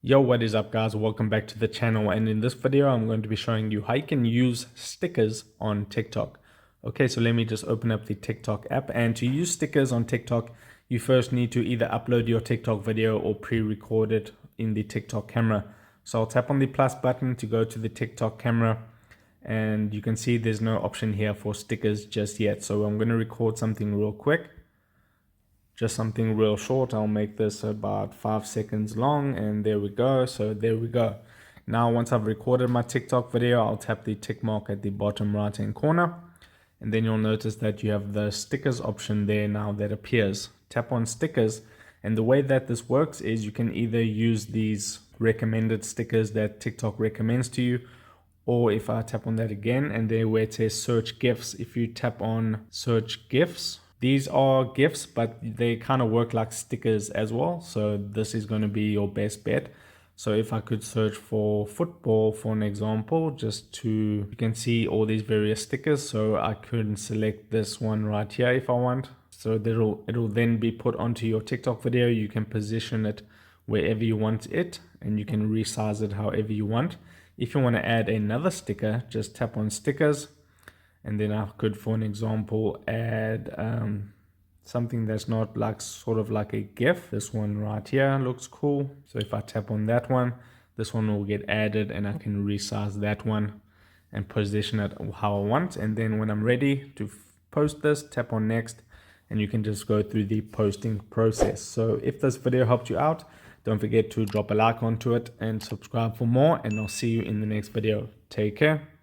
Yo, what is up guys? Welcome back to the channel, and in this video I'm going to be showing you how you can use stickers on TikTok. Okay, so let me just open up the TikTok app, and to use stickers on TikTok you first need to either upload your TikTok video or pre-record it in the TikTok camera. So I'll tap on the plus button to go to the TikTok camera, and you can see there's no option here for stickers just yet. So I'm going to record something real quick. Just something real short. I'll make this about 5 seconds long, and there we go. So there we go. Now once I've recorded my TikTok video, I'll tap the tick mark at the bottom right hand corner, and then you'll notice that you have the stickers option there now that appears. Tap on stickers, and the way that this works is you can either use these recommended stickers that TikTok recommends to you, or if I tap on that again, and there where it says search GIFs, if you tap on search GIFs, these are GIFs, but they kind of work like stickers as well. So this is going to be your best bet. So if I could search for football, for an example, you can see all these various stickers. So I could select this one right here if I want. So it'll then be put onto your TikTok video. You can position it wherever you want it, and you can resize it however you want. If you want to add another sticker, just tap on stickers, and then I could, for an example, add something that's not like sort of like a GIF. This one right here looks cool. So if I tap on that one, this one will get added, and I can resize that one and position it how I want. And then when I'm ready to post this, tap on next, and you can just go through the posting process. So if this video helped you out, don't forget to drop a like onto it and subscribe for more, and I'll see you in the next video. Take care.